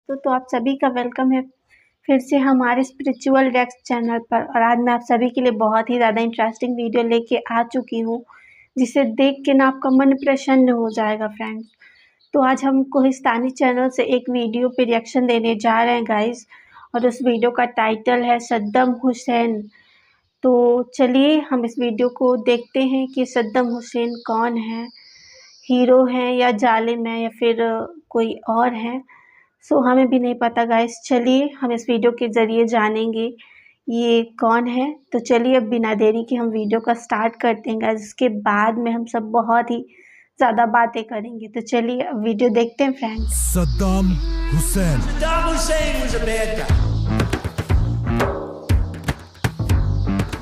तो आप सभी का वेलकम है फिर से हमारे स्पिरिचुअल डेस्क चैनल पर। और आज मैं आप सभी के लिए बहुत ही ज़्यादा इंटरेस्टिंग वीडियो लेके आ चुकी हूँ, जिसे देख के ना आपका मन प्रसन्न हो जाएगा फ्रेंड्स। तो आज हम कोहिस्तानी चैनल से एक वीडियो पे रिएक्शन देने जा रहे हैं गाइस, और उस वीडियो का टाइटल है सद्दाम हुसैन। तो चलिए हम इस वीडियो को देखते हैं कि सद्दाम हुसैन कौन है, हीरो हैं या जालिम है या फिर कोई और है। हमें भी नहीं पता गाइस। चलिए हम इस वीडियो के ज़रिए जानेंगे ये कौन है। तो चलिए अब बिना देरी के हम वीडियो का स्टार्ट करते हैं गाइस। इसके बाद में हम सब बहुत ही ज़्यादा बातें करेंगे। तो चलिए अब वीडियो देखते हैं friends. Saddam Hussein. Saddam Hussein was a bad guy.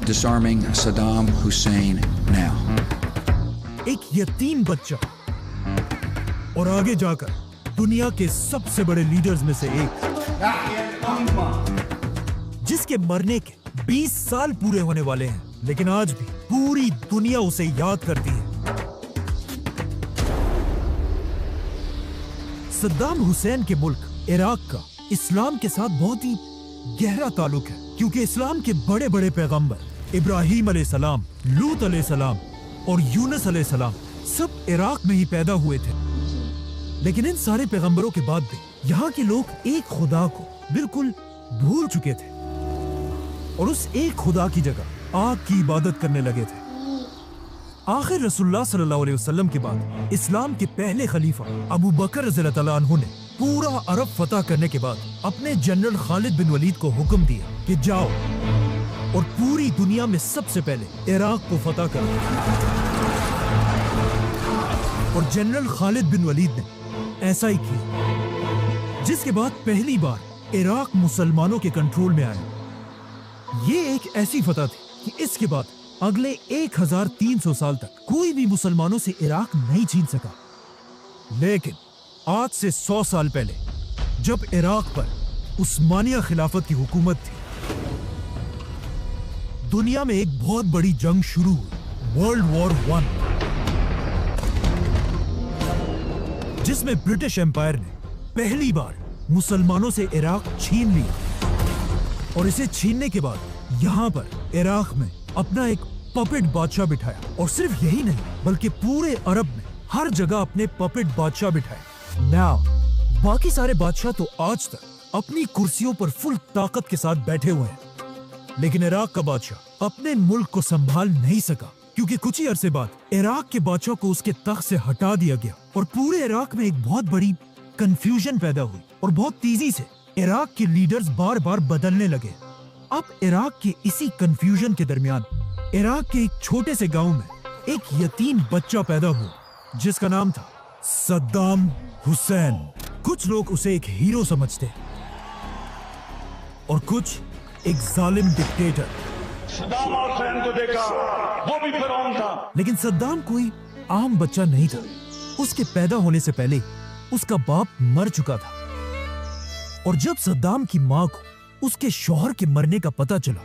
Disarming Saddam Hussein now. एक यतीम बच्चा और आगे जाकर दुनिया के सबसे बड़े लीडर्स में से एक, जिसके मरने के 20 साल पूरे होने वाले हैं, लेकिन आज भी पूरी दुनिया उसे याद करती है। सद्दाम हुसैन के मुल्क इराक का इस्लाम के साथ बहुत ही गहरा ताल्लुक है, क्योंकि इस्लाम के बड़े बड़े पैगंबर इब्राहिम अलैहिस्सलाम, लूत अलैहिस्सलाम और यूनुस अलैहिस्सलाम सब इराक में ही पैदा हुए थे। लेकिन इन सारे पैगंबरों के बाद भी यहाँ के लोग एक खुदा को बिल्कुल भूल चुके थे और उस एक खुदा की जगह आग की इबादत करने लगे थे। आखिर रसूलुल्लाह सल्लल्लाहु अलैहि वसल्लम के बाद इस्लाम के पहले खलीफा अबू बकर रज़ियल्लाहु अन्हु ने पूरा अरब फतह करने के बाद अपने जनरल खालिद बिन वलीद को हुक्म दिया कि जाओ और पूरी दुनिया में सबसे पहले इराक को फतह करो। और जनरल खालिद बिन वलीद ने ऐसा ही किया, जिसके बाद पहली बार इराक मुसलमानों के कंट्रोल में आया। ये एक ऐसी फतह थी कि इसके बाद अगले 1300 साल तक कोई भी मुसलमानों से इराक नहीं छीन सका। लेकिन आज से 100 साल पहले जब इराक पर उस्मानिया खिलाफत की हुकूमत थी, दुनिया में एक बहुत बड़ी जंग शुरू हुई, वर्ल्ड वॉर 1, जिसमें ब्रिटिश एम्पायर ने पहली बार मुसलमानों से इराक छीन लिया। और इसे छीनने के बाद यहां पर इराक में अपना एक पपेट बादशाह बिठाया। और सिर्फ यही नहीं, बल्कि पूरे अरब में हर जगह अपने पपेट बादशाह बिठाए। नाउ बाकी सारे बादशाह तो आज तक अपनी कुर्सियों पर फुल ताकत के साथ बैठे हुए हैं, लेकिन इराक का बादशाह अपने मुल्क को संभाल नहीं सका, क्योंकि कुछ ही अरसे बाद इराक के बादशाह को उसके तख्त से हटा दिया गया और पूरे इराक में एक बहुत बड़ी कंफ्यूजन पैदा हुई और बहुत तेजी से इराक के लीडर्स बार बार बदलने लगे। अब इराक के इसी कंफ्यूजन के दरमियान इराक के एक छोटे से गांव में एक यतीम बच्चा पैदा हुआ, जिसका नाम था सद्दाम हुसैन। कुछ लोग उसे एक हीरो समझते हैं और कुछ एक जालिम डिक्टेटर। सद्दाम हुसैन को देखा, वो भी फिरौन था। लेकिन सद्दाम कोई आम बच्चा नहीं था। उसके पैदा होने से पहले उसका बाप मर चुका था। और जब सद्दाम की माँ को उसके शौहर के मरने का पता चला,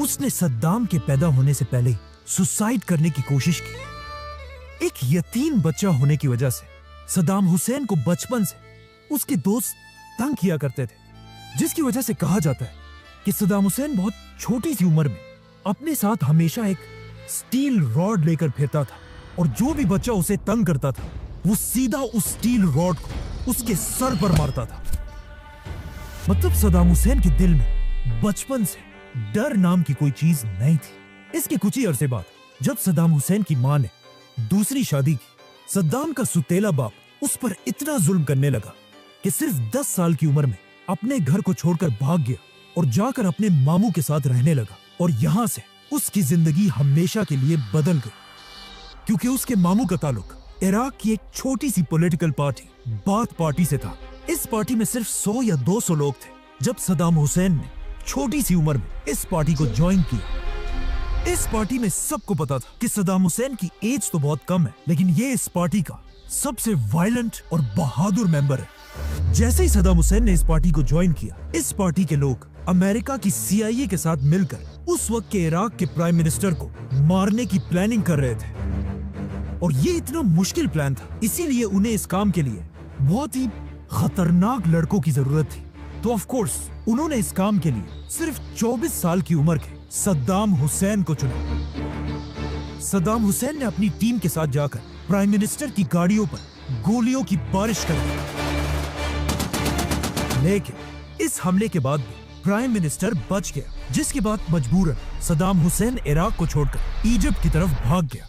उसने सद्दाम के पैदा होने से पहले सुसाइड करने की कोशिश की। एक यतीम बच्चा होने की वजह से सद्दाम हुसैन को बचपन से उसके दोस्त तंग किया करते थे, जिसकी वजह से कहा जाता है कि सद्दाम हुसैन बहुत छोटी सी उम्र में अपने साथ हमेशा एक स्टील रॉड लेकर फिरता था, और जो भी बच्चा उसे तंग करता था वो सीधा उस स्टील रॉड को उसके सर पर मारता था। मतलब सद्दाम हुसैन के दिल में बचपन से डर नाम की कोई चीज नहीं थी। इसके कुछ ही अरसे बाद जब सद्दाम हुसैन की मां ने दूसरी शादी की, सद्दाम का सुतेला बाप उस पर इतना जुल्म करने लगा कि सिर्फ 10 साल की उम्र में अपने घर को छोड़कर भाग गया और जाकर अपने मामू के साथ रहने लगा। और यहां से उसकी जिंदगी हमेशा के लिए बदल गई, क्योंकि उसके मामू का ताल्लुक इराक की एक छोटी सी पॉलिटिकल पार्टी बाथ पार्टी से था। इस पार्टी में सिर्फ 100 या 200 लोग थे। जब सद्दाम हुसैन ने छोटी सी उम्र में इस पार्टी को ज्वाइन किया, इस पार्टी में सबको पता था कि सद्दाम हुसैन की एज तो बहुत कम है, लेकिन ये इस पार्टी का सबसे वायलेंट और बहादुर मेंबर है। जैसे ही सद्दाम हुसैन ने इस पार्टी को ज्वाइन किया, इस पार्टी के लोग अमेरिका की CIA के साथ मिलकर उस वक्त के इराक के प्राइम मिनिस्टर को मारने की प्लानिंग कर रहे थे। और ये इतना मुश्किल प्लान था, इसीलिए उन्हें इस काम के लिए बहुत ही खतरनाक लड़कों की जरूरत थी, तो ऑफ कोर्स उन्होंने इस काम के लिए सिर्फ 24 साल की उम्र के सद्दाम हुसैन को चुना। सद्दाम हुसैन ने अपनी टीम के साथ जाकर प्राइम मिनिस्टर की गाड़ियों पर गोलियों की बारिश कर दी, लेकिन इस हमले के बाद भी प्राइम मिनिस्टर बच गया, जिसके बाद मजबूरन सद्दाम हुसैन इराक को छोड़कर इजिप्ट की तरफ भाग गया।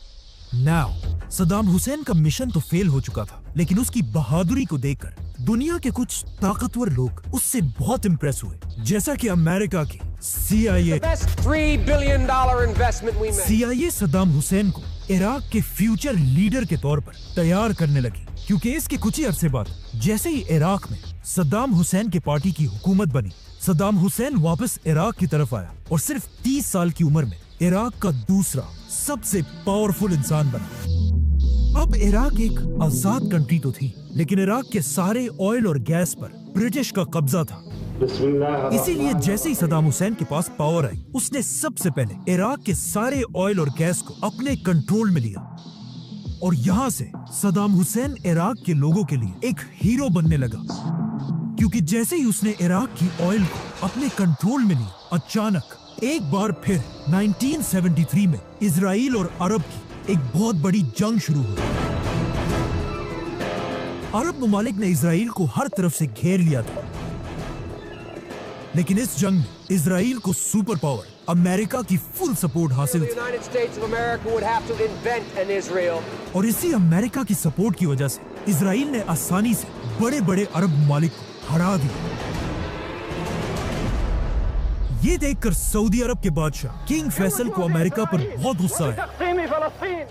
नाउ सद्दाम हुसैन का मिशन तो फेल हो चुका था, लेकिन उसकी बहादुरी को देखकर दुनिया के कुछ ताकतवर लोग उससे बहुत इंप्रेस हुए, जैसा कि अमेरिका की CIA। $3 billion investment we made. CIA Saddam Hussain को इराक के फ्यूचर लीडर के तौर पर तैयार करने लगी, क्योंकि इसके कुछ ही अरसे बाद जैसे ही इराक में सद्दाम हुसैन की पार्टी की हुकूमत बनी, सद्दाम हुसैन वापस इराक की तरफ आया और सिर्फ 30 साल की उम्र में इराक का दूसरा सबसे पावरफुल इंसान बना। अब इराक एक आजाद कंट्री तो थी, लेकिन इराक के सारे ऑयल और गैस पर ब्रिटिश का कब्जा था। इसीलिए जैसे ही सद्दाम हुसैन के पास पावर आई, उसने सबसे पहले इराक के सारे ऑयल और गैस को अपने कंट्रोल में लिया, और यहाँ से सद्दाम हुसैन इराक के लोगों के लिए एक हीरो बनने लगा, क्योंकि जैसे ही उसने इराक की ऑयल को अपने कंट्रोल में लिया, अचानक एक बार फिर 1973 में इजराइल और अरब की एक बहुत बड़ी जंग शुरू हुई। अरब ममालिक ने इजराइल को हर तरफ से घेर लिया था, लेकिन इस जंग में इजराइल को सुपर पावर अमेरिका की फुल सपोर्ट हासिल थी, और इसी अमेरिका की सपोर्ट की वजह से इजराइल ने आसानी से बड़े बड़े अरब ममालिक को हरा दिया। ये देखकर सऊदी अरब के बादशाह किंग फैसल को अमेरिका पर बहुत गुस्सा आया,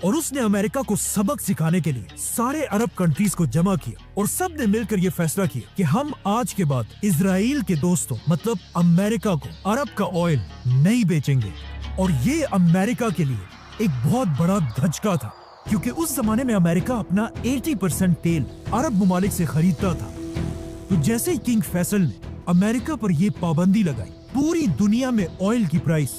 और उसने अमेरिका को सबक सिखाने के लिए सारे अरब कंट्रीज को जमा किया, और सब ने मिलकर ये फैसला किया कि हम आज के बाद इजराइल के दोस्तों मतलब अमेरिका को अरब का ऑयल नहीं बेचेंगे। और ये अमेरिका के लिए एक बहुत बड़ा धचका था, क्योंकि उस जमाने में अमेरिका अपना 80% तेल अरब ममालिक से खरीदता था। तो जैसे ही किंग फैसल ने अमेरिका पर यह पाबंदी लगाई, पूरी दुनिया में ऑयल की प्राइस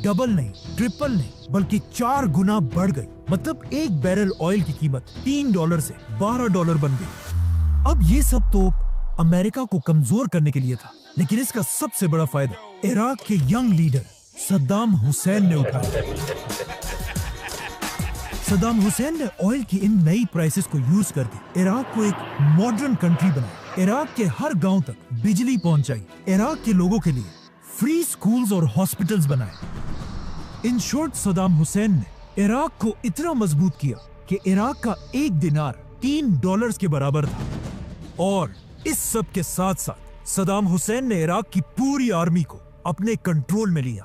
डबल नहीं, ट्रिपल नहीं, बल्कि 4 गुना बढ़ गई। मतलब एक बैरल ऑयल की कीमत $3 से $12 बन गई। अब ये सब तो अमेरिका को कमजोर करने के लिए था, लेकिन इसका सबसे बड़ा फायदा इराक के यंग लीडर सद्दाम हुसैन ने उठाया। सद्दाम हुसैन ने ऑयल की इन नई प्राइसेस को यूज करके इराक को एक मॉडर्न कंट्री बनाया, इराक के हर गांव तक बिजली पहुंचाई, इराक के लोगों के लिए फ्री स्कूल्स और हॉस्पिटल्स बनाए। इन शॉर्ट सद्दाम हुसैन ने इराक को इतना मजबूत किया कि इराक का एक दिनार $3 के बराबर था। और इस सब के साथ साथ सद्दाम हुसैन ने इराक की पूरी आर्मी को अपने कंट्रोल में लिया।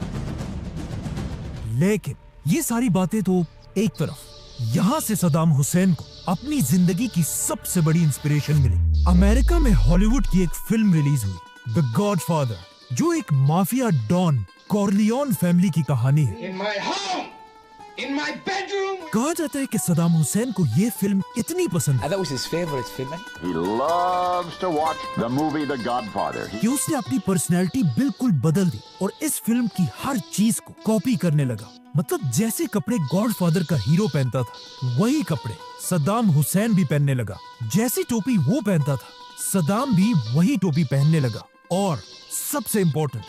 लेकिन ये सारी बातें तो एक तरफ, यहाँ से सद्दाम हुसैन को अपनी जिंदगी की सबसे बड़ी इंस्पिरेशन मिली। अमेरिका में हॉलीवुड की एक फिल्म रिलीज हुई, द गॉडफादर, जो एक माफिया डॉन कॉर्लियोन फैमिली की कहानी है। कहा जाता है कि सद्दाम हुसैन को ये फिल्म इतनी पसंद है कि उसने अपनी पर्सनैलिटी बिल्कुल बदल दी और इस फिल्म की हर चीज को कॉपी करने लगा। मतलब जैसे कपड़े गॉडफादर का हीरो पहनता था, वही कपड़े सद्दाम हुसैन भी पहनने लगा। जैसी टोपी वो पहनता था, सद्दाम भी वही टोपी पहनने लगा। और सबसे इम्पोर्टेंट,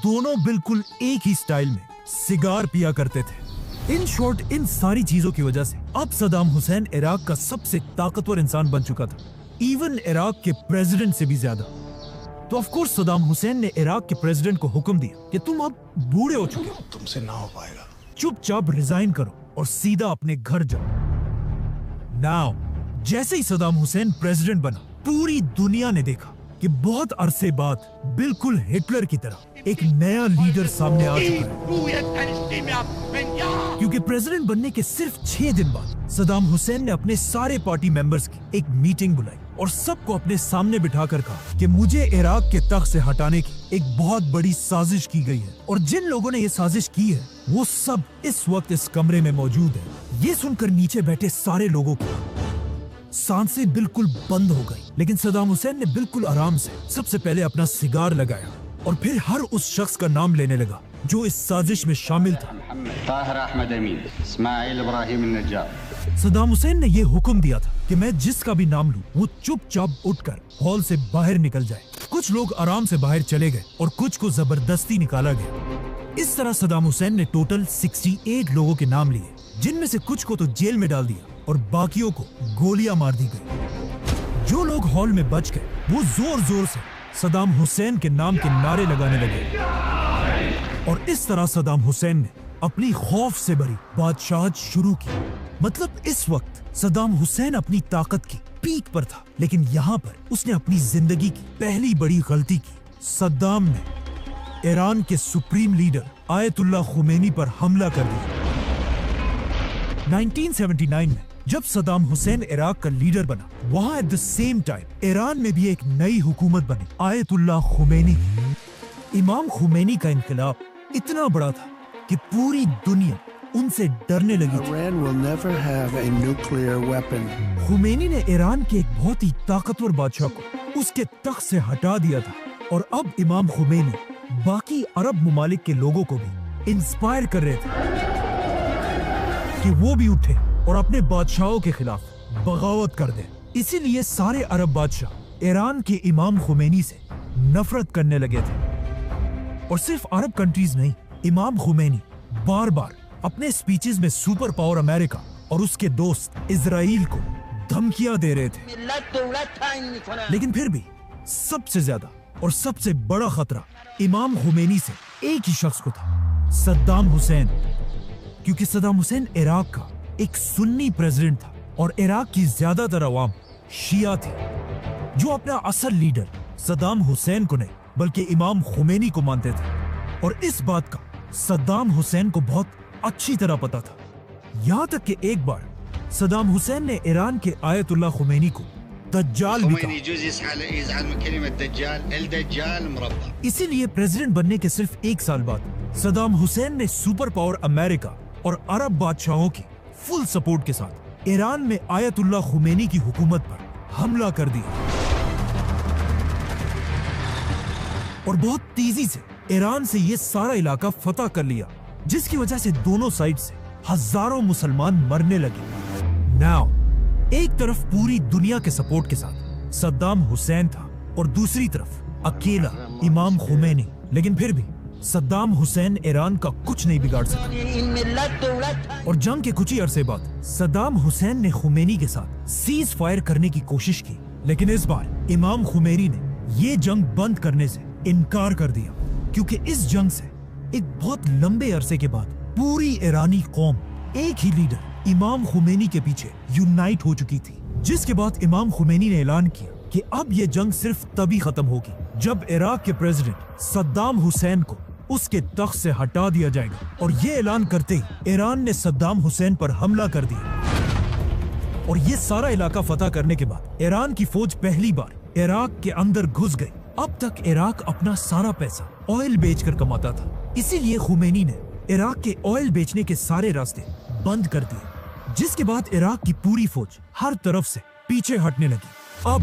दोनों बिल्कुल एक ही स्टाइल में सिगार पिया करते थे। इन शॉर्ट, इन सारी चीजों की वजह से अब सद्दाम हुसैन इराक का सबसे ताकतवर इंसान बन चुका था, इवन इराक के प्रेसिडेंट से भी ज्यादा। तो ऑफ कोर्स सद्दाम हुसैन ने इराक के प्रेसिडेंट को हुक्म दिया कि तुम अब बूढ़े हो चुके हो, तुमसे ना हो पाएगा, चुपचाप रिजाइन करो और सीधा अपने घर जाओ। नाउ जैसे ही सद्दाम हुसैन प्रेसिडेंट बना, पूरी दुनिया ने देखा कि बहुत अरसे बाद बिल्कुल हिटलर की तरह एक नया लीडर सामने आ चुका है। क्योंकि प्रेसिडेंट बनने के सिर्फ 6 दिन बाद सद्दाम हुसैन ने अपने सारे पार्टी मेंबर्स की एक मीटिंग बुलाई और सबको अपने सामने बिठाकर कहा कि मुझे इराक के तख्त से हटाने की एक बहुत बड़ी साजिश की गई है, और जिन लोगों ने ये साजिश की है वो सब इस वक्त इस कमरे में मौजूद है। ये सुनकर नीचे बैठे सारे लोगों को सांसें बिल्कुल बंद हो गई, लेकिन सद्दाम हुसैन ने बिल्कुल आराम से सबसे पहले अपना सिगार लगाया और फिर हर उस शख्स का नाम लेने लगा जो इस साजिश में शामिल था। ताहिर अहमद अमीन, इस्माइल इब्राहिम नज्जार, सद्दाम हुसैन ने यह हुक्म दिया था कि मैं जिसका भी नाम लूं वो चुपचाप उठकर हॉल से बाहर निकल जाए। कुछ लोग आराम से बाहर चले गए और कुछ को जबरदस्ती निकाला गया। इस तरह सद्दाम हुसैन ने टोटल 68 लोगों के नाम लिए, जिनमें से कुछ को तो जेल में डाल दिया और बाकियों को गोलियां मार दी गई। जो लोग हॉल में बच गए वो जोर जोर से सद्दाम हुसैन के नाम के नारे लगाने लगे और इस तरह सद्दाम हुसैन ने अपनी खौफ से भरी बादशाहत शुरू की। मतलब इस वक्त सद्दाम हुसैन अपनी ताकत की पीक पर था, लेकिन यहाँ पर उसने अपनी जिंदगी की पहली बड़ी गलती की। सद्दाम ने ईरान के सुप्रीम लीडर आयतुल्लाह खुमैनी पर हमला कर दिया। 1979 में जब सद्दाम हुसैन इराक का लीडर बना, वहाँ at the same time Iran में भी एक नई हुकूमत बनी, आयतुल्लाह खुमैनी। इमाम खुमैनी का इनकलाब इतना बड़ा था कि पूरी दुनिया उनसे डरने लगी थी। Iran will never have a nuclear weapon. Khomeini ने ईरान के एक बहुत ही ताकतवर बादशाह को उसके तख्त से हटा दिया था और अब इमाम खुमैनी बाकी अरब मुमालिक के लोगों को भी इंस्पायर कर रहे थे कि वो भी उठे और अपने बादशाहों के खिलाफ बगावत कर दे। इसीलिए सारे अरब बादशाह ईरान के इमाम खुमैनी से नफरत करने लगे थे। और सिर्फ अरब कंट्रीज नहीं, इमाम खुमैनी बार बार अपने स्पीचेस में सुपर पावर अमेरिका और उसके दोस्त इजराइल को धमकियां दे रहे थे। लेकिन फिर भी सबसे ज्यादा और सबसे बड़ा खतरा इमाम खुमैनी से एक ही शख्स को था, सद्दाम हुसैन। क्योंकि सद्दाम हुसैन इराक का एक सुन्नी प्रेसिडेंट था और इराक की ज्यादातर अवाम शिया थी, जो अपना असल लीडर सद्दाम हुसैन को नहीं बल्कि इमाम खुमैनी को मानते थे। और इस बात का सद्दाम हुसैन को बहुत अच्छी तरह पता था। यहाँ तक कि एक बार सद्दाम हुसैन ने ईरान के आयतुल्लाह खुमैनी को दज्जाल भी कहा। इसीलिए प्रेसिडेंट बनने के सिर्फ एक साल बाद सद्दाम हुसैन ने सुपर पावर अमेरिका और अरब बादशाहों की फुल सपोर्ट के साथ ईरान में आयतुल्लाह खुमैनी की हुकूमत पर हमला कर दिया और बहुत तेजी से ईरान से ये सारा इलाका फतह कर लिया, जिसकी वजह से दोनों साइड से हजारों मुसलमान मरने लगे। नाउ एक तरफ पूरी दुनिया के सपोर्ट के साथ सद्दाम हुसैन था और दूसरी तरफ अकेला इमाम खुमैनी। लेकिन फिर भी सद्दाम हुसैन ईरान का कुछ नहीं बिगाड़ सका और जंग के कुछ ही अरसे बाद सद्दाम हुसैन ने खुमैनी के साथ सीज फायर करने की कोशिश की, लेकिन इस बार इमाम खुमैनी ने ये जंग बंद करने से इनकार कर दिया, क्योंकि इस जंग से एक बहुत लंबे अरसे के बाद पूरी ईरानी कौम एक ही लीडर इमाम खुमैनी के पीछे यूनाइट हो चुकी थी। जिसके बाद इमाम खुमैनी ने ऐलान किया कि अब ये जंग सिर्फ तभी खत्म होगी जब इराक के प्रेसिडेंट सद्दाम हुसैन को उसके तख्त से हटा दिया जाएगा। और ये ऐलान करते ही ईरान ने सद्दाम हुसैन पर हमला कर दिया और ये सारा इलाका फतह करने के बाद ईरान की फौज पहली बार इराक के अंदर घुस गई। अब तक इराक अपना सारा पैसा ऑयल बेचकर कमाता था, इसीलिए खुमैनी ने इराक के ऑयल बेचने के सारे रास्ते बंद कर दिए, जिसके बाद इराक की पूरी फौज हर तरफ से पीछे हटने लगी। अब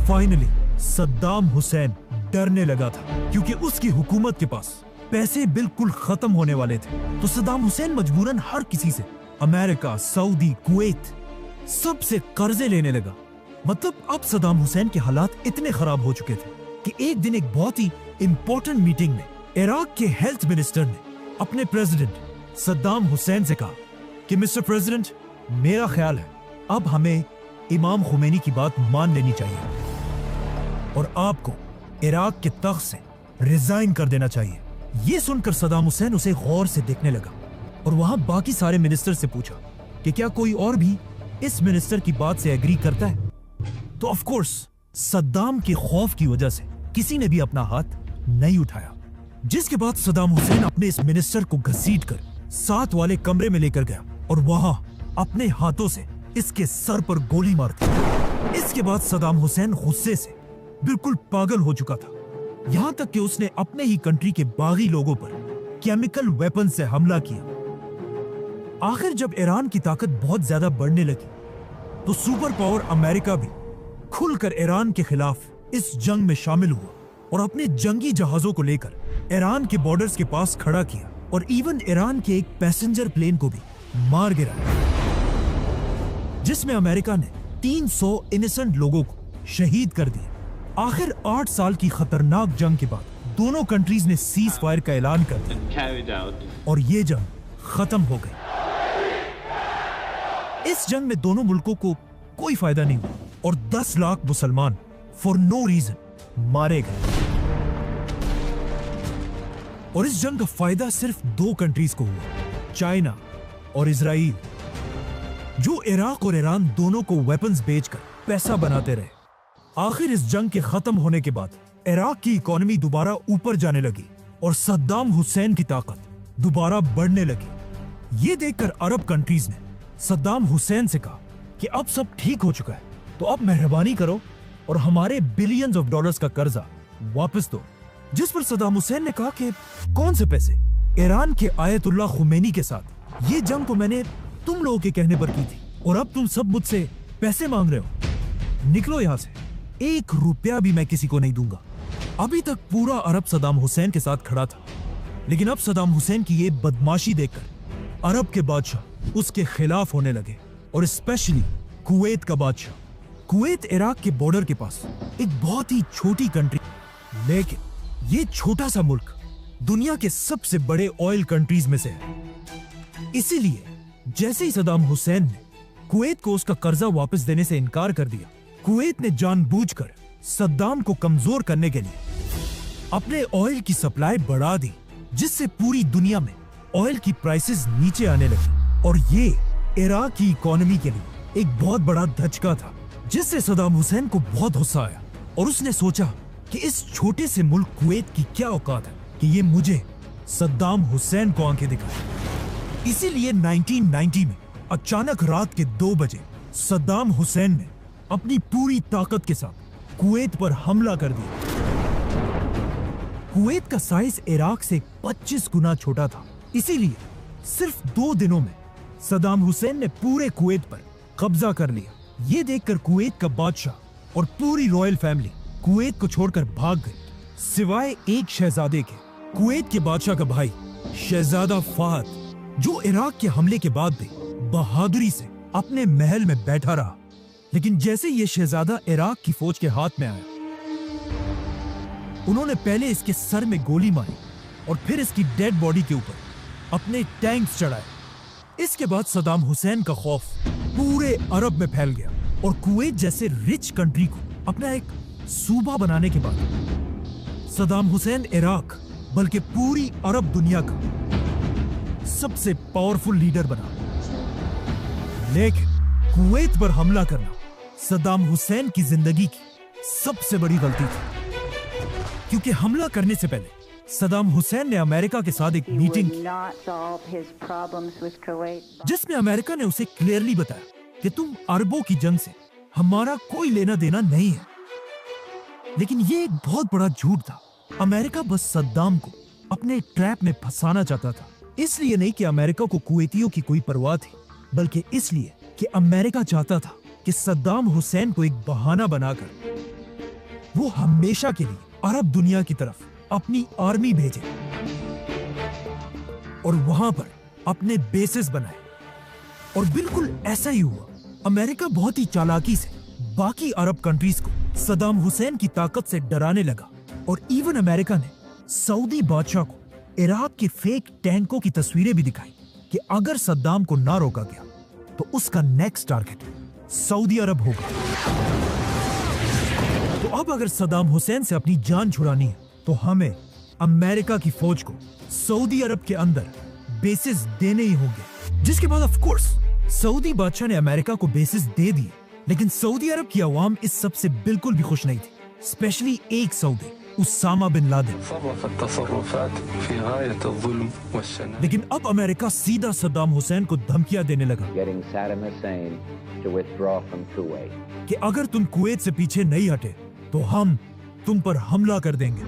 फाइनली सद्दाम हुसैन डरने लगा था, क्योंकि उसकी हुकूमत के पास पैसे बिल्कुल खत्म होने वाले थे। तो सद्दाम हुसैन मजबूरन हर किसी से, अमेरिका, सऊदी, कुवैत, सबसे कर्जे लेने लगा। मतलब अब सद्दाम हुसैन के हालात इतने खराब हो चुके थे कि एक दिन एक बहुत ही इंपॉर्टेंट मीटिंग में इराक के हेल्थ मिनिस्टर ने अपने प्रेसिडेंट सद्दाम हुसैन से कहा कि मिस्टर प्रेसिडेंट, मेरा ख्याल है अब हमें इमाम खुमैनी की बात मान लेनी चाहिए और आपको इराक के तख्त से रिजाइन कर देना चाहिए। ये सुनकर सद्दाम हुसैन उसे गौर से देखने लगा और वहां बाकी सारे मिनिस्टर से पूछा कि क्या कोई और भी इस मिनिस्टर की बात से एग्री करता है। तो ऑफ कोर्स सद्दाम के खौफ की वजह से किसी ने भी अपना हाथ नहीं उठाया। जिसके बाद सद्दाम हुसैन अपने इस मिनिस्टर को घसीटकर साथ वाले कमरे में लेकर गया और वहां अपने हाथों से इसके सर पर गोली मार दी। इसके बाद सद्दाम हुसैन गुस्से से बिल्कुल पागल हो चुका था, यहां तक कि उसने अपने ही कंट्री के बागी लोगों पर केमिकल वेपन से हमला किया। आखिर जब ईरान की ताकत बहुत ज्यादा बढ़ने लगी तो सुपर पावर अमेरिका भी खुलकर ईरान के खिलाफ इस जंग में शामिल हुआ और अपने जंगी जहाजों को लेकर ईरान के बॉर्डर्स के पास खड़ा किया और इवन ईरान के एक पैसेंजर प्लेन को भी मार गिराया। जिसमें अमेरिका ने 300 इनोसेंट लोगों को शहीद कर दिया। आखिर 8 साल की खतरनाक जंग के बाद दोनों कंट्रीज ने सीज फायर का ऐलान कर दिया और ये जंग खत्म हो गई। इस जंग में दोनों मुल्कों को कोई फायदा नहीं हुआ और 10 लाख मुसलमान फॉर नो रीजन मारे गए। और इस जंग का फायदा सिर्फ 2 कंट्रीज को हुआ, चाइना और इजराइल, जो इराक और ईरान दोनों को वेपन्स बेचकर पैसा बनाते रहे। आखिर इस जंग के खत्म होने के बाद इराक की इकोनॉमी दोबारा ऊपर जाने लगी और सद्दाम हुसैन की ताकत दोबारा बढ़ने लगी। ये देखकर अरब कंट्रीज ने सद्दाम हुसैन से कहा कि अब सब ठीक हो चुका है, तो अब मेहरबानी करो और हमारे बिलियंस ऑफ डॉलर्स का कर्जा वापस दो। जिस पर सद्दाम हुसैन ने कहा कि कौन से पैसे? ईरान के आयतुल्लाह खुमैनी के साथ ये जंग तो मैंने तुम लोगों के कहने पर की थी और अब तुम सब मुझसे पैसे मांग रहे हो। निकलो यहां से, 1 रुपया भी मैं किसी को नहीं दूंगा। अभी तक पूरा अरब सद्दाम हुसैन के साथ खड़ा था, लेकिन अब सद्दाम हुसैन की ये बदमाशी देखकर अरब के बादशाह उसके खिलाफ होने लगे और स्पेशली कुवैत का बादशाह। कुवैत इराक के बॉर्डर के पास एक बहुत ही छोटी कंट्री, लेकिन ये छोटा सा मुल्क दुनिया के सबसे बड़े ऑयल कंट्रीज में से है। इसीलिए जैसे ही सद्दाम हुसैन ने कुवैत को उसका कर्जा वापस देने से इनकार कर दिया, कुवैत ने जानबूझकर सद्दाम को कमजोर करने के लिए अपने ऑयल की सप्लाई बढ़ा दी, जिससे पूरी दुनिया में ऑयल की प्राइसेस नीचे आने लगी। और ये इराक की इकोनॉमी के लिए एक बहुत बड़ा धचका था, जिससे सद्दाम हुसैन को बहुत गुस्सा आया और उसने सोचा कि इस छोटे से मुल्क कुवैत की क्या औकात है कि ये मुझे सद्दाम हुसैन को आंखें दिखाए। इसीलिए 1990 में अचानक रात के 2 बजे सद्दाम हुसैन ने अपनी पूरी ताकत के साथ कुवैत पर हमला कर दिया। कुवैत का साइज इराक से 25 गुना छोटा था, इसीलिए सिर्फ 2 दिनों में सद्दाम हुसैन ने पूरे कुवैत पर कब्जा कर लिया। ये देखकर कुवैत का बादशाह और पूरी रॉयल फैमिली कुवैत को छोड़कर भाग गए, सिवाय एक शहजादे के। कुवैत के बादशाह का भाई शहजादा फाहद, जो इराक के हमले के बाद भी बहादुरी से अपने महल में बैठा रहा। लेकिन जैसे ये शहजादा इराक की फौज के हाथ में आया, उन्होंने पहले इसके सर में गोली मारी और फिर इसकी डेड बॉडी के ऊपर अपने टैंक्स चढ़ाए। इसके बाद सद्दाम हुसैन का खौफ पूरे अरब में फैल गया और कुवैत जैसे रिच कंट्री को अपना एक सूबा बनाने के बाद सद्दाम हुसैन इराक बल्कि पूरी अरब दुनिया का सबसे पावरफुल लीडर बना। लेकिन कुवैत पर हमला करना सद्दाम हुसैन की जिंदगी की सबसे बड़ी गलती थी, क्योंकि हमला करने से पहले सद्दाम हुसैन ने अमेरिका के साथ एक मीटिंग की, जिसमें अमेरिका ने उसे क्लियरली बताया कि तुम अरबों की जंग से हमारा कोई लेना देना नहीं है। लेकिन ये एक बहुत बड़ा झूठ था। अमेरिका बस सद्दाम को अपने ट्रैप में फंसाना चाहता था। इसलिए नहीं कि अमेरिका को कुवैतियों की कोई परवाह थी, बल्कि इसलिए कि अमेरिका चाहता था कि सद्दाम हुसैन को एक बहाना बनाकर वो हमेशा के लिए अरब दुनिया की तरफ अपनी आर्मी भेजे और वहां पर अपने बेसेस बनाए। और बिल्कुल ऐसा ही हुआ। अमेरिका बहुत ही चालाकी से बाकी अरब कंट्रीज को सद्दाम हुसैन की ताकत से डराने लगा और इवन अमेरिका ने सऊदी बादशाह को इराक के फेक टैंकों की तस्वीरें भी दिखाई कि अगर सद्दाम को ना रोका गया तो उसका नेक्स्ट टारगेट सऊदी अरब होगा। तो अब अगर सद्दाम हुसैन से अपनी जान छुड़ानी है तो हमें अमेरिका की फौज को सऊदी अरब के अंदर बेसिस देने ही होंगे। जिसके बाद ऑफ कोर्स सऊदी बादशाह ने अमेरिका को बेसिस दे दिए, लेकिन सऊदी अरब की आवाम इस सब से बिल्कुल भी खुश नहीं थी, स्पेशली एक सऊदी उसामा बिन लादेन। लेकिन अब अमेरिका सीधा सद्दाम हुसैन को धमकियां देने लगा कि अगर तुम कुवैत से पीछे नहीं हटे तो हम तुम पर हमला कर देंगे।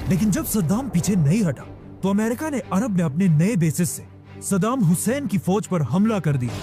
लेकिन जब सद्दाम पीछे नहीं हटा तो अमेरिका ने अरब में अपने नए बेसिस से सद्दाम हुसैन की फौज पर हमला कर दिया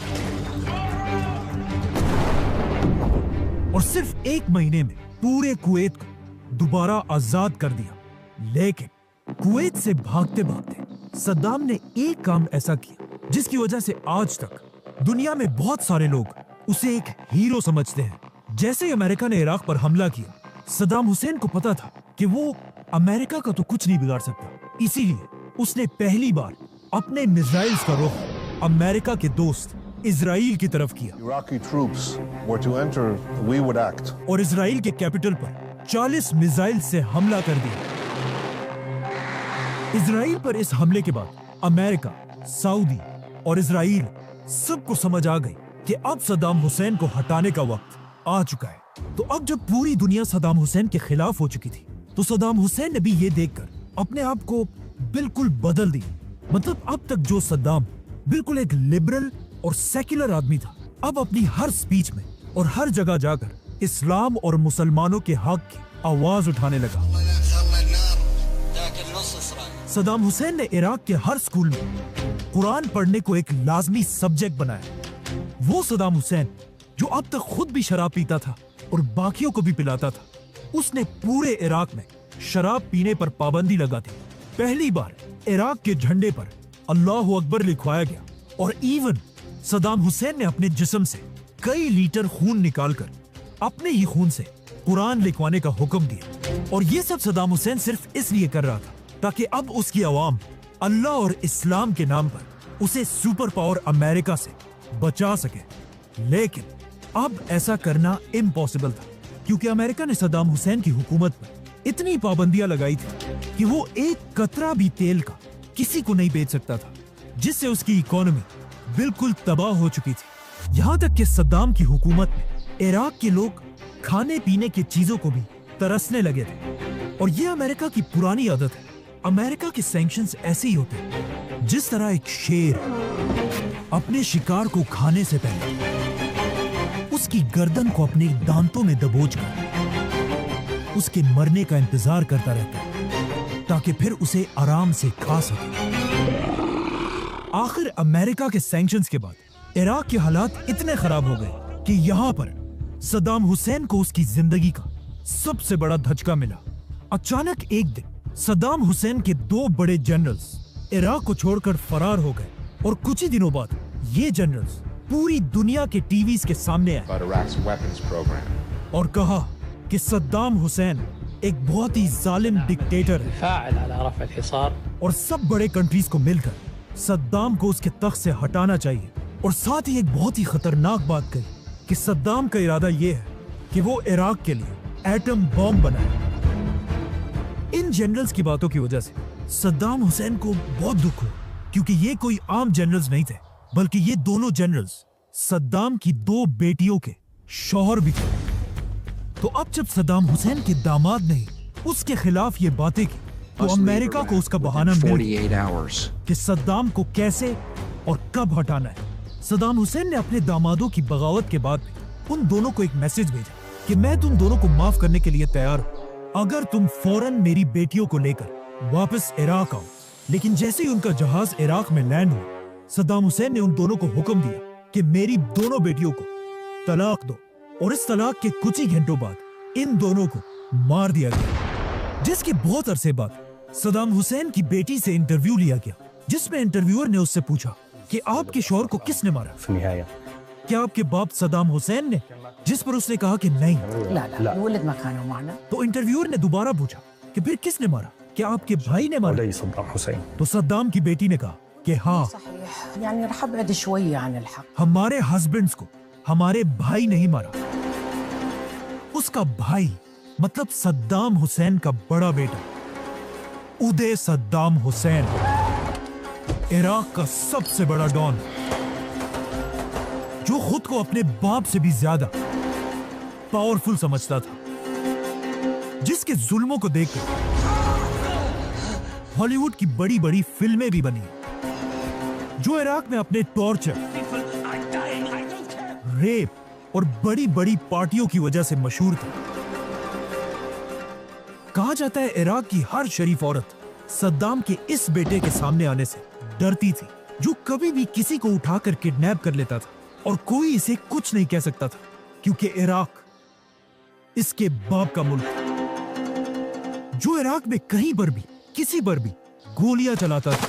और सिर्फ 1 महीने में पूरे कुवैत को दोबारा आजाद कर दिया। लेकिन कुवैत से भागते भागते सद्दाम ने एक काम ऐसा किया जिसकी वजह से आज तक दुनिया में बहुत सारे लोग उसे एक हीरो समझते हैं। जैसे ही अमेरिका ने इराक पर हमला किया, सद्दाम हुसैन को पता था कि वो अमेरिका का तो कुछ नहीं बिगाड़ सकता, इसीलिए उसने पहली बार अपने मिसाइल्स का रुख अमेरिका के दोस्त इजराइल की तरफ किया। Iraqi troops were to enter, we would act. और इजराइल के कैपिटल पर 40 मिसाइल से हमला कर दिया। इजराइल पर इस हमले के बाद अमेरिका, सऊदी और इजराइल सबको समझ आ गई कि अब सद्दाम हुसैन को हटाने का वक्त आ चुका है। तो अब जब पूरी दुनिया सद्दाम हुसैन के खिलाफ हो चुकी थी, तो सद्दाम हुसैन ने भी ये देखकर अपने आप को बिल्कुल बदल दिया। मतलब अब तक जो सद्दाम बिल्कुल एक लिबरल और सेक्युलर आदमी था, अब अपनी हर स्पीच में और हर जगह जाकर इस्लाम और मुसलमानों के हक की आवाज उठाने लगा। सद्दाम हुसैन ने इराक के हर स्कूल में कुरान पढ़ने को एक लाजमी सब्जेक्ट बनाया। वो सद्दाम हुसैन जो अब तक खुद भी शराब पीता था और बाकियों को भी पिलाता था, उसने पूरे इराक में शराब पीने पर पाबंदी लगा दी। पहली बार इराक के झंडे पर अल्लाह अकबर लिखवाया गया और इवन सद्दाम हुसैन ने अपने जिस्म से कई लीटर खून निकालकर अपने ही खून से कुरान लिखवाने का हुक्म दिया। और ये सब सद्दाम हुसैन सिर्फ इसलिए कर रहा था ताकि अब उसकी आवाम अल्लाह और इस्लाम के नाम पर उसे सुपर पावर अमेरिका से बचा सके। लेकिन अब ऐसा करना इम्पॉसिबल था, क्योंकि अमेरिका ने सद्दाम हुसैन की हुकूमत पर इतनी पाबंदियां लगाई थी कि वो एक कतरा भी तेल का किसी को नहीं बेच सकता था, जिससे उसकी इकोनॉमी बिल्कुल तबाह हो चुकी थी। यहाँ तक कि सद्दाम की हुकूमत में इराक के लोग खाने पीने की चीजों को भी तरसने लगे थे। और ये अमेरिका की पुरानी आदत है। अमेरिका के सैंक्शंस ऐसे ही होते हैं जिस तरह एक शेर अपने शिकार को खाने से पहले उसकी गर्दन को अपने दांतों में दबोचकर उसके मरने का इंतजार करता रहता है ताकि फिर उसे आराम से खा सके। आखिर अमेरिका के सैंक्शंस के बाद इराक के हालात इतने खराब हो गए कि यहाँ पर सद्दाम हुसैन को उसकी जिंदगी का सबसे बड़ा धचका मिला। अचानक एक दिन सद्दाम हुसैन के 2 बड़े जनरल्स इराक को छोड़कर फरार हो गए और कुछ ही दिनों बाद ये जनरल्स पूरी दुनिया के टीवीज के सामने आए और कहा कि सद्दाम हुसैन एक बहुत ही जालिम डिक्टेटर है और सब बड़े कंट्रीज को मिलकर सद्दाम को उसके तख्त से हटाना चाहिए। और साथ ही एक बहुत ही खतरनाक बात कही कि सद्दाम का इरादा यह है कि वो इराक के लिए एटम बॉम्ब बनाए। इन जनरल्स की बातों की वजह से सद्दाम हुसैन को बहुत दुख हुआ, क्योंकि ये कोई आम जनरल्स नहीं थे, बल्कि ये दोनों जनरल्स सद्दाम की 2 बेटियों के शौहर भी थे। तो अब जब सद्दाम हुसैन के दामाद ने उसके खिलाफ ये बातें की, तो अमेरिका को उसका बहाना मिल गया कि सद्दाम को कैसे और कब हटाना है। सद्दाम हुसैन ने अपने दामादों की बगावत के बाद भी उन दोनों को एक मैसेज भेजा कि मैं तुम दोनों को माफ करने के लिए तैयार हूं अगर तुम फौरन मेरी बेटियों को लेकर वापस इराक आओ। लेकिन जैसे ही उनका जहाज इराक में लैंड हुआ, सद्दाम हुसैन ने उन दोनों को हुक्म दिया कि मेरी दोनों बेटियों को तलाक दो। और इस तलाक के कुछ ही घंटों बाद इन दोनों को मार दिया गया। जिसके बहुत अरसे बाद सद्दाम हुसैन की बेटी से इंटरव्यू लिया गया, जिसमें इंटरव्यूअर ने उससे पूछा कि आपके शौहर को किसने मारा? क्या आपके बाप सद्दाम हुसैन ने? जिस पर उसने कहा कि नहीं। तो इंटरव्यूअर ने दोबारा पूछा कि फिर किसने मारा? क्या आपके भाई ने मारा? तो सद्दाम की बेटी ने कहा कि हाँ, हमारे हस्बैंड्स को हमारे भाई नहीं मारा। उसका भाई मतलब सद्दाम हुसैन का बड़ा बेटा उदय सद्दाम हुसैन, इराक का सबसे बड़ा डॉन, जो खुद को अपने बाप से भी ज्यादा पावरफुल समझता था, जिसके जुल्मों को देखकर हॉलीवुड की बड़ी बड़ी फिल्में भी बनी, जो इराक में अपने टॉर्चर, रेप और बड़ी बड़ी पार्टियों की वजह से मशहूर था। कहा जाता है इराक की हर शरीफ औरत सद्दाम के इस बेटे के सामने आने से डरती थी, जो कभी भी किसी को उठाकर किडनैप कर लेता था और कोई इसे कुछ नहीं कह सकता था, क्योंकि इराक इसके बाप का मुल्क था, जो इराक में कहीं पर भी किसी पर भी गोलियां चलाता था।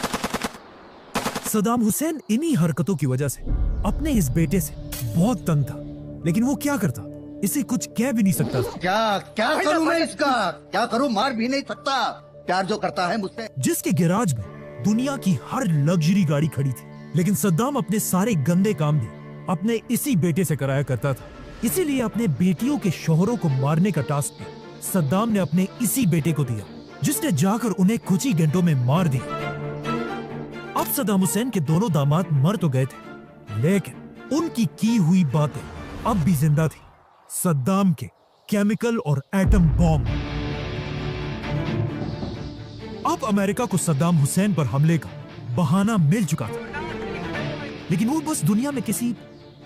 सद्दाम हुसैन इन्हीं हरकतों की वजह से अपने इस बेटे से बहुत तंग था, लेकिन वो क्या करता, इसे कुछ कह भी नहीं सकता था। क्या करूं मैं इसका? क्या करूं? मार भी नहीं सकता। प्यार जो करता है मुझसे। जिसके गैराज में दुनिया की हर लग्जरी गाड़ी खड़ी थी, लेकिन सद्दाम अपने सारे गंदे काम भी अपने इसी बेटे से कराया करता था। इसीलिए अपने बेटियों के शौहरों को मारने का टास्क भी सद्दाम ने अपने इसी बेटे को दिया, जिसने जाकर उन्हें कुछ ही घंटों में मार दिया। अब सद्दाम हुसैन के दोनों दामाद मर तो गए थे, लेकिन उनकी की हुई बातें अब भी जिंदा थी। सद्दाम के केमिकल और एटम बॉम्ब। अब अमेरिका को सद्दाम हुसैन पर हमले का बहाना मिल चुका था, लेकिन वो बस दुनिया में किसी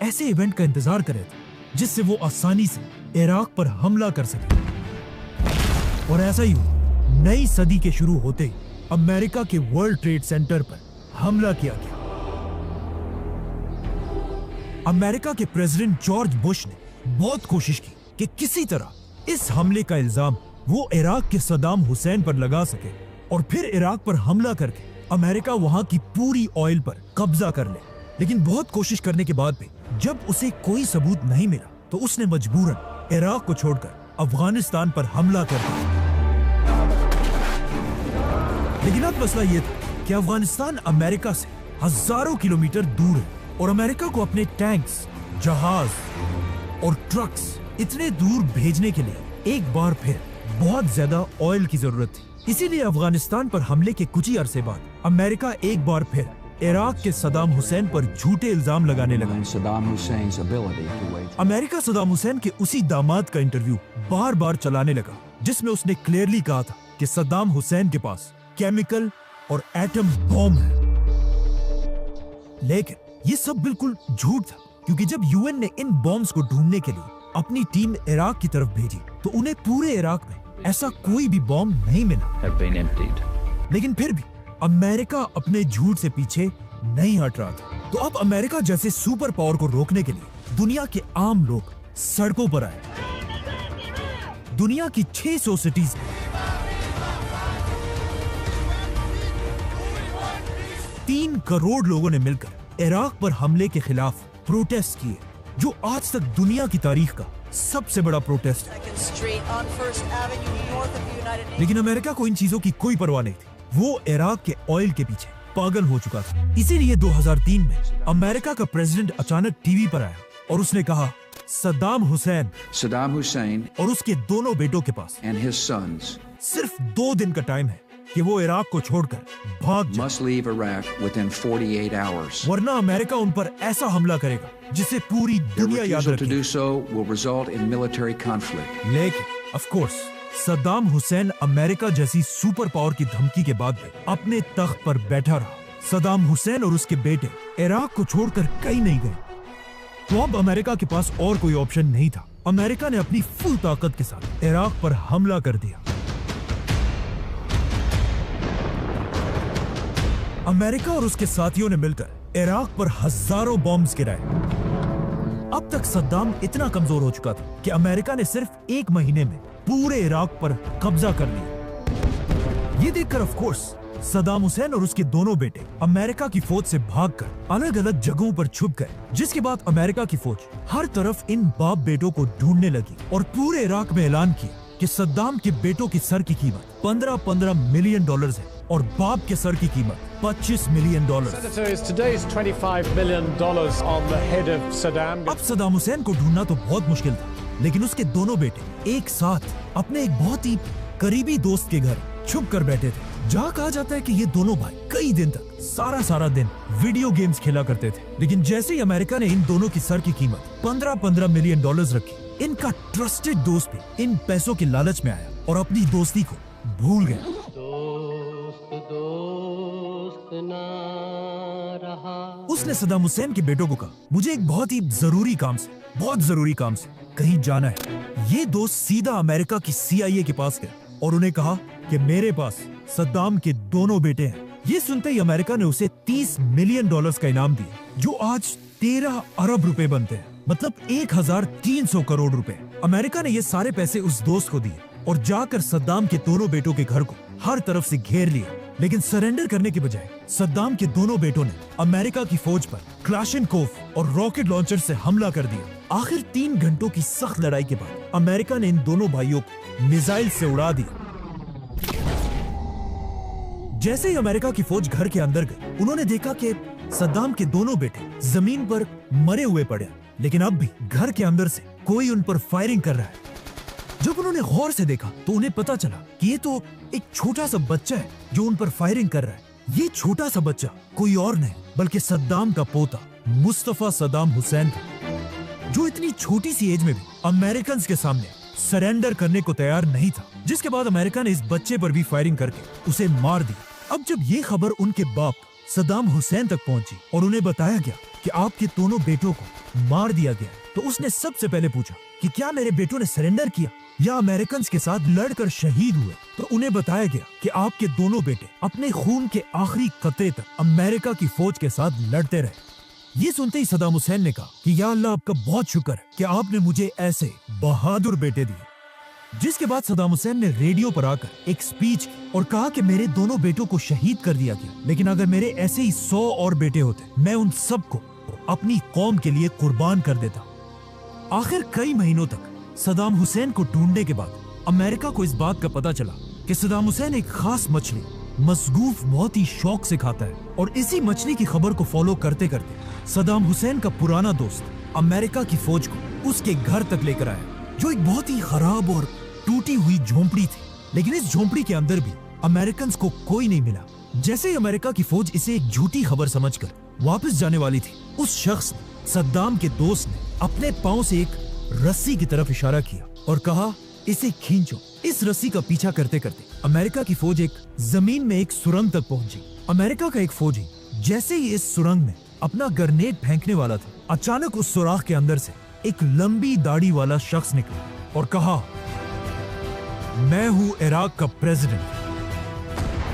ऐसे इवेंट का इंतजार कर रहे थे जिससे वो आसानी से इराक पर हमला कर सके। और ऐसा ही हुआ। नई सदी के शुरू होते ही अमेरिका के वर्ल्ड ट्रेड सेंटर पर हमला किया गया। अमेरिका के प्रेसिडेंट जॉर्ज बुश ने बहुत कोशिश की कि किसी तरह इस हमले का इल्जाम वो इराक के सद्दाम हुसैन पर लगा सके और फिर इराक पर हमला करके अमेरिका वहां की पूरी ऑयल पर कब्जा कर ले। लेकिन बहुत कोशिश करने के बाद भी जब उसे कोई सबूत नहीं मिला, तो उसने मजबूरन इराक को छोड़कर अफगानिस्तान पर हमला कर दिया। लेकिन अब मसला यह था कि अफगानिस्तान अमेरिका से हजारों किलोमीटर दूर है और अमेरिका को अपने टैंक्स, जहाज और ट्रक्स इतने दूर भेजने के लिए एक बार फिर बहुत ज्यादा ऑयल की जरूरत थी। इसीलिए अफगानिस्तान पर हमले के कुछ ही अरसे बाद अमेरिका एक बार फिर इराक के सद्दाम हुसैन पर झूठे इल्जाम लगाने लगा। अमेरिका सद्दाम हुसैन के उसी दामाद का इंटरव्यू बार बार चलाने लगा, जिसमें उसने क्लियरली कहा था कि सद्दाम हुसैन के पास केमिकल और एटम बॉम्ब है। लेकिन ये सब बिल्कुल झूठ था, क्योंकि जब यूएन ने इन बॉम्ब्स को ढूंढने के लिए अपनी टीम इराक की तरफ भेजी, तो उन्हें पूरे इराक में ऐसा कोई भी बॉम्ब नहीं मिला। लेकिन फिर भी अमेरिका अपने झूठ से पीछे नहीं हट रहा था। तो अब अमेरिका जैसे सुपर पावर को रोकने के लिए दुनिया के आम लोग सड़कों पर आए। दुनिया की 600 सिटीज में 3 करोड़ लोगों ने मिलकर इराक पर हमले के खिलाफ प्रोटेस्ट किए, जो आज तक दुनिया की तारीख का सबसे बड़ा प्रोटेस्ट है। लेकिन अमेरिका को इन चीजों की कोई परवाह नहीं थी। वो इराक के ऑयल के पीछे पागल हो चुका था। इसीलिए 2003 में अमेरिका का प्रेसिडेंट अचानक टीवी पर आया और उसने कहा, सद्दाम हुसैन और उसके दोनों बेटों के पास सिर्फ 2 दिन का टाइम है कि वो इराक को छोड़कर भाग जाए, वरना अमेरिका उन पर ऐसा हमला करेगा जिसे पूरी दुनिया याद रखेगी। लेकिन of course Saddam Hussain America जैसी सुपर पावर की धमकी के बाद भी अपने तख्त पर बैठा रहा। सद्दाम हुसैन और उसके बेटे इराक को छोड़कर कहीं नहीं गए। तो अब अमेरिका के पास और कोई ऑप्शन नहीं था। अमेरिका ने अपनी फुल ताकत के साथ इराक पर हमला कर दिया। अमेरिका और उसके साथियों ने मिलकर इराक पर हजारों बॉम्ब्स गिराए। अब तक सद्दाम इतना कमजोर हो चुका था कि अमेरिका ने सिर्फ 1 महीने में पूरे इराक पर कब्जा कर लिया। ये देखकर ऑफ कोर्स सद्दाम हुसैन और उसके दोनों बेटे अमेरिका की फौज से भागकर अलग अलग जगहों पर छुप गए, जिसके बाद अमेरिका की फौज हर तरफ इन बाप बेटों को ढूंढने लगी और पूरे इराक में ऐलान किया कि सद्दाम के बेटों की सर की कीमत $15 मिलियन है और बाप के सर की कीमत $25 मिलियन। अब सद्दाम हुसैन को ढूंढना तो बहुत मुश्किल था, लेकिन उसके दोनों बेटे एक साथ अपने एक बहुत ही करीबी दोस्त के घर छुप कर बैठे थे, जहाँ कहा जाता है कि ये दोनों भाई कई दिन तक सारा दिन वीडियो गेम्स खेला करते थे। लेकिन जैसे ही अमेरिका ने इन दोनों की सर की कीमत $15 मिलियन रखी, इनका ट्रस्टेड दोस्त भी इन पैसों के लालच में आया और अपनी दोस्ती को भूल गया। उसने सद्दाम हुसैन के बेटों को कहा, मुझे एक बहुत जरूरी काम से कहीं जाना है। ये दोस्त सीधा अमेरिका की CIA के पास गया और उन्हें कहा कि मेरे पास सद्दाम के दोनों बेटे हैं। ये सुनते ही अमेरिका ने उसे $30 मिलियन का इनाम दिया, जो आज 13 अरब रुपए बनते हैं, मतलब 1300 करोड़ रुपए। अमेरिका ने ये सारे पैसे उस दोस्त को दिए और जाकर सद्दाम के दोनों बेटों के घर को हर तरफ से घेर लिया लेकिन सरेंडर करने के बजाय सद्दाम के दोनों बेटों ने अमेरिका की फौज पर क्लाशनकोफ और रॉकेट लॉन्चर से हमला कर दिया। आखिर 3 घंटों की सख्त लड़ाई के बाद अमेरिका ने इन दोनों भाइयों को मिसाइल से उड़ा दिया। जैसे ही अमेरिका की फौज घर के अंदर गई, उन्होंने देखा कि सद्दाम के दोनों बेटे जमीन पर मरे हुए पड़े, लेकिन अब भी घर के अंदर से कोई उन पर फायरिंग कर रहा है। जब उन्होंने गौर से देखा तो उन्हें पता चला कि ये तो एक छोटा सा बच्चा है जो उन पर फायरिंग कर रहा है। ये छोटा सा बच्चा कोई और नहीं बल्कि सद्दाम का पोता मुस्तफा सद्दाम हुसैन था, जो इतनी छोटी सी एज में भी अमेरिकन के सामने सरेंडर करने को तैयार नहीं था। जिसके बाद अमेरिका ने इस बच्चे पर भी फायरिंग करके उसे मार दिया। अब जब ये खबर उनके बाप सद्दाम हुसैन तक पहुंची और उन्हें बताया गया कि आपके दोनों बेटों को मार दिया गया, तो उसने सबसे पहले पूछा कि क्या मेरे बेटों ने सरेंडर किया या अमेरिकन के साथ लड़कर शहीद हुए। तो उन्हें बताया गया कि आपके दोनों बेटे अपने खून के आखिरी कतरे तक अमेरिका की फौज के साथ लड़ते रहे। ये सुनते ही सद्दाम हुसैन ने कहा कि या अल्लाह, आपका बहुत शुक्र है कि आपने मुझे ऐसे बहादुर बेटे दिए। जिसके बाद सद्दाम हुसैन ने रेडियो पर आकर एक स्पीच की और कहा कि मेरे दोनों बेटों को शहीद कर दिया गया, लेकिन अगर मेरे ऐसे ही 100 और बेटे होते, मैं उन सबको अपनी कौम के लिए कुर्बान कर देता। आखिर कई महीनों तक सद्दाम हुसैन को ढूंढने के बाद अमेरिका को इस बात का पता चला कि सद्दाम हुसैन एक खास मछली मसगूफ बहुत ही शौक से खाता है, और इसी मछली की खबर को फॉलो करते करते सद्दाम हुसैन का पुराना दोस्त अमेरिका की फौज को उसके घर तक लेकर आया, जो एक बहुत ही खराब और टूटी हुई झोंपड़ी थी। लेकिन इस झोंपड़ी के अंदर भी अमेरिकन को कोई नहीं मिला। जैसे ही अमेरिका की फौज इसे एक झूठी खबर समझकर वापस जाने वाली थी, उस शख्स ने, सद्दाम के दोस्त ने, अपने पांव से एक रस्सी की तरफ इशारा किया और कहा, इसे खींचो। इस रस्सी का पीछा करते करते अमेरिका की फौज एक जमीन में एक सुरंग तक पहुंची। अमेरिका का एक फौजी जैसे ही इस सुरंग में अपना ग्रेनेड फेंकने वाला था, अचानक उस सुराख के अंदर से एक लंबी दाढ़ी वाला शख्स निकला और कहा, मैं हूं इराक का प्रेसिडेंट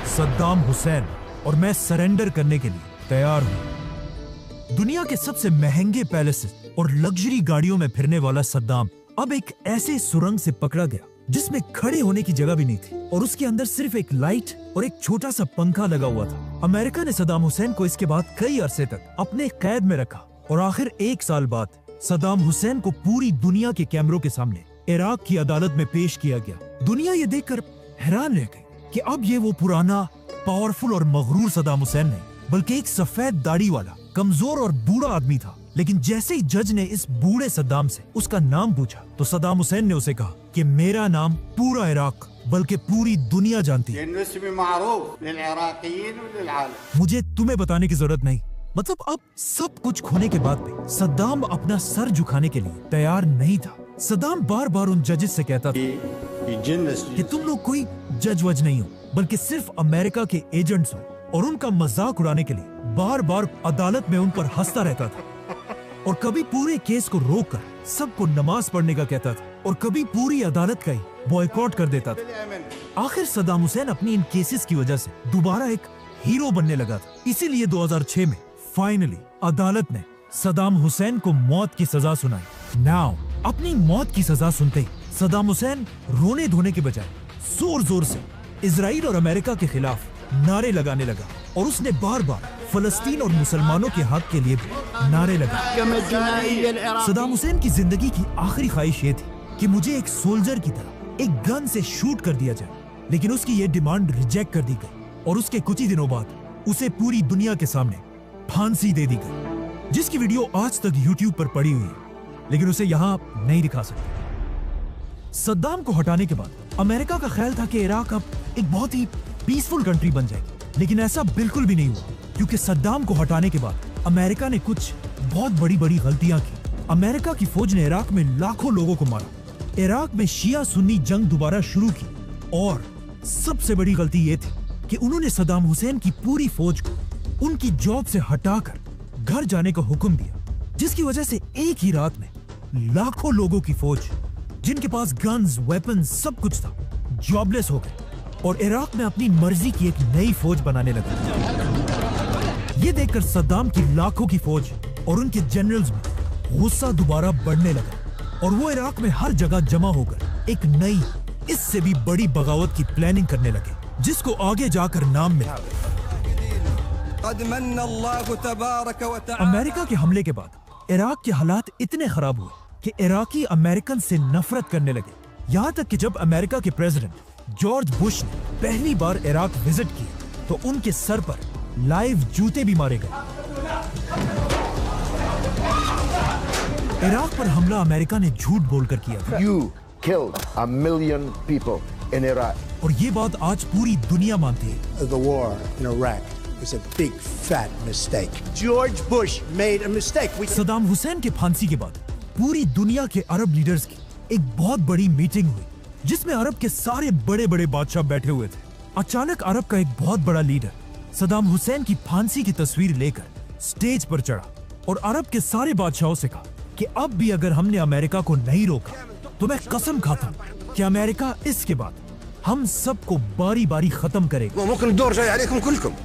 सद्दाम हुसैन और मैं सरेंडर करने के लिए तैयार हूं। दुनिया के सबसे महंगे पैलेसेस और लग्जरी गाड़ियों में फिरने वाला सद्दाम अब एक ऐसे सुरंग से पकड़ा गया जिसमें खड़े होने की जगह भी नहीं थी, और उसके अंदर सिर्फ एक लाइट और एक छोटा सा पंखा लगा हुआ था। अमेरिका ने सद्दाम हुसैन को इसके बाद कई अरसे तक अपने कैद में रखा, और आखिर 1 साल बाद सद्दाम हुसैन को पूरी दुनिया के कैमरों के सामने इराक की अदालत में पेश किया गया। दुनिया ये देखकर हैरान रह गई कि अब ये वो पुराना पावरफुल और मगरूर सद्दाम हुसैन नहीं, बल्कि एक सफेद दाढ़ी वाला कमजोर और बूढ़ा आदमी था। लेकिन जैसे ही जज ने इस बूढ़े सद्दाम से उसका नाम पूछा, तो सद्दाम हुसैन ने उसे कहा कि मेरा नाम पूरा इराक बल्कि पूरी दुनिया जानती है, मुझे तुम्हें बताने की जरूरत नहीं। मतलब अब सब कुछ खोने के बाद भी सद्दाम अपना सर झुकाने के लिए तैयार नहीं था। सद्दाम बार बार उन जजेस से कहता था कि तुम लोग कोई जज वज नहीं हो, बल्कि सिर्फ अमेरिका के एजेंट्स हो, और उनका मजाक उड़ाने के लिए बार बार अदालत में उन पर हंसता रहता था, और कभी पूरे केस को रोककर सबको नमाज पढ़ने का कहता था, और कभी पूरी अदालत का ही बॉयकॉट कर देता था। आखिर सद्दाम हुसैन अपनी इन केसेस की वजह से दोबारा एक हीरो बनने लगा था। इसीलिए 2006 में फाइनली अदालत ने सद्दाम हुसैन को मौत की सजा सुनाई। नाउ अपनी मौत की सजा सुनते ही सद्दाम हुसैन रोने धोने के बजाय जोर जोर से इजराइल और अमेरिका के खिलाफ नारे लगाने लगा, और उसने बार बार फलस्तीन और मुसलमानों के हक के लिए भी नारे लगाए। सद्दाम हुसैन की जिंदगी की आखिरी ख्वाहिश ये थी कि मुझे एक सोल्जर की तरह एक गन से शूट कर दिया जाए, लेकिन उसकी ये डिमांड रिजेक्ट कर दी गई, और उसके कुछ ही दिनों बाद उसे पूरी दुनिया के सामने फांसी दे दी गई, जिसकी वीडियो आज तक YouTube पर पड़ी हुई है, लेकिन उसे यहाँ नहीं दिखा सकते। सद्दाम को हटाने के बाद अमेरिका का ख्याल था कि इराक अब एक बहुत ही पीसफुल कंट्री बन जाएगी, लेकिन ऐसा बिल्कुल भी नहीं हुआ, क्योंकि सद्दाम को हटाने के बाद अमेरिका ने कुछ बहुत बड़ी बड़ी गलतियां की। अमेरिका की फौज ने इराक में लाखों लोगों को मारा, इराक में शिया सुन्नी जंग दोबारा शुरू की, और सबसे बड़ी गलती ये थी कि उन्होंने सद्दाम हुसैन की पूरी फौज को उनकी जॉब से हटाकर घर जाने का हुक्म दिया, जिसकी वजह से एक ही रात में लाखों लोगों की फौज जिनके पास गन्स, वेपन्स सब कुछ था, जॉबलेस हो गए और इराक में अपनी मर्जी की एक नई फौज बनाने लगे। ये देखकर सद्दाम की लाखों की फौज और उनके जनरल्स में गुस्सा दोबारा बढ़ने लगा, और वो इराक में हर जगह जमा होकर एक नई, इससे भी बड़ी बगावत की प्लानिंग करने लगे। जिसको आगे जाकर नाम मिला। अमेरिका के हमले के बाद इराक के हालात इतने खराब हुए कि इराकी अमेरिकन से नफरत करने लगे। यहाँ तक कि जब अमेरिका के प्रेसिडेंट जॉर्ज बुश ने पहली बार इराक विजिट किया तो उनके सर पर लाइव जूते भी मारे गए। इराक पर हमला अमेरिका ने झूठ बोलकर किया था। You killed 1 million people in Iraq. और ये बात आज पूरी दुनिया मानती है। The war in Iraq was a big fat mistake. George Bush made a mistake. Saddam Hussain के फांसी के बाद पूरी दुनिया के अरब लीडर्स की एक बहुत बड़ी मीटिंग हुई जिसमें अरब के सारे बड़े बड़े बादशाह बैठे हुए थे। अचानक अरब का एक बहुत बड़ा लीडर सद्दाम हुसैन की फांसी की तस्वीर लेकर स्टेज पर चढ़ा और अरब के सारे बादशाहों से कहा कि अब भी अगर हमने अमेरिका को नहीं रोका तो मैं कसम खाता हूं कि अमेरिका इसके बाद हम सबको बारी बारी खत्म करेगा।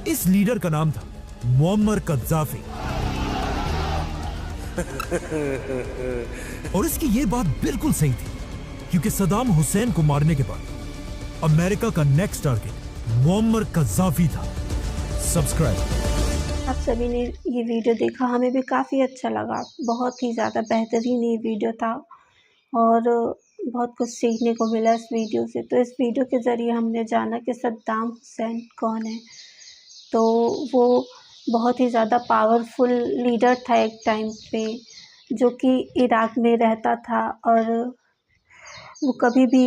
इस लीडर का नाम था मुअम्मर कद्दाफी। और इसकी ये बात बिल्कुल सही थी क्योंकि सद्दाम हुसैन को मारने के बाद अमेरिका का नेक्स्ट टारगेट मुअम्मर कद्दाफी था। सब्सक्राइब। आप सभी ने ये वीडियो देखा, हमें भी काफ़ी अच्छा लगा। बहुत ही ज़्यादा बेहतरीन ये वीडियो था और बहुत कुछ सीखने को मिला इस वीडियो से। तो इस वीडियो के ज़रिए हमने जाना कि सद्दाम हुसैन कौन है। तो वो बहुत ही ज़्यादा पावरफुल लीडर था एक टाइम पे, जो कि इराक में रहता था और वो कभी भी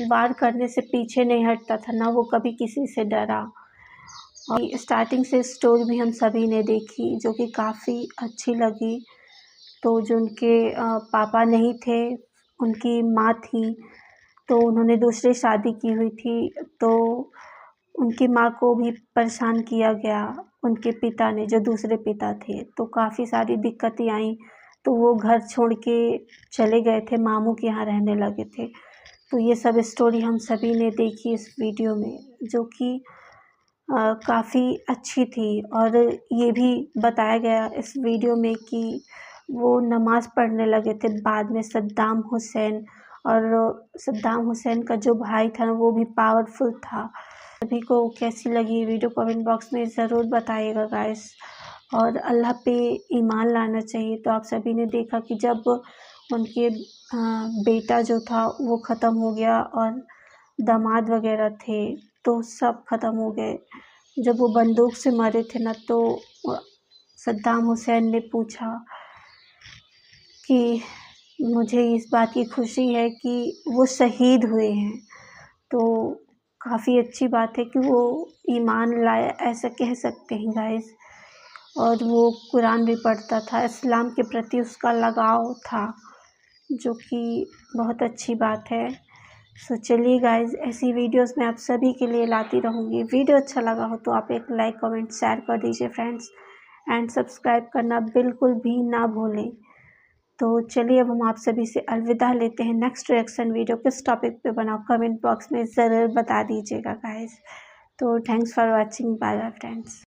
वार करने से पीछे नहीं हटता था, ना वो कभी किसी से डरा। और स्टार्टिंग से स्टोरी भी हम सभी ने देखी जो कि काफ़ी अच्छी लगी। तो जो उनके पापा नहीं थे, उनकी माँ थी, तो उन्होंने दूसरी शादी की हुई थी, तो उनकी माँ को भी परेशान किया गया उनके पिता ने, जो दूसरे पिता थे। तो काफ़ी सारी दिक्कतें आईं, तो वो घर छोड़ के चले गए थे, मामू के यहाँ रहने लगे थे। तो ये सब स्टोरी हम सभी ने देखी इस वीडियो में, जो कि काफ़ी अच्छी थी। और ये भी बताया गया इस वीडियो में कि वो नमाज़ पढ़ने लगे थे बाद में सद्दाम हुसैन, और सद्दाम हुसैन का जो भाई था वो भी पावरफुल था। सभी को कैसी लगी वीडियो कमेंट बॉक्स में ज़रूर बताइएगा गाइस। और अल्लाह पे ईमान लाना चाहिए। तो आप सभी ने देखा कि जब उनके बेटा जो था वो ख़त्म हो गया और दामाद वगैरह थे तो सब ख़त्म हो गए। जब वो बंदूक से मरे थे ना, तो सद्दाम हुसैन ने पूछा कि मुझे इस बात की खुशी है कि वो शहीद हुए हैं। तो काफ़ी अच्छी बात है कि वो ईमान लाया, ऐसा कह सकते हैं गाइस। और वो कुरान भी पढ़ता था, इस्लाम के प्रति उसका लगाव था, जो कि बहुत अच्छी बात है। सो चलिए गाइस, ऐसी वीडियोस मैं आप सभी के लिए लाती रहूँगी। वीडियो अच्छा लगा हो तो आप एक लाइक कमेंट शेयर कर दीजिए फ्रेंड्स, एंड सब्सक्राइब करना बिल्कुल भी ना भूलें। तो चलिए अब हम आप सभी से अलविदा लेते हैं। नेक्स्ट रिएक्शन वीडियो किस टॉपिक पे बनाओ कमेंट बॉक्स में ज़रूर बता दीजिएगा गाइस। तो thanks for watching, bye bye friends.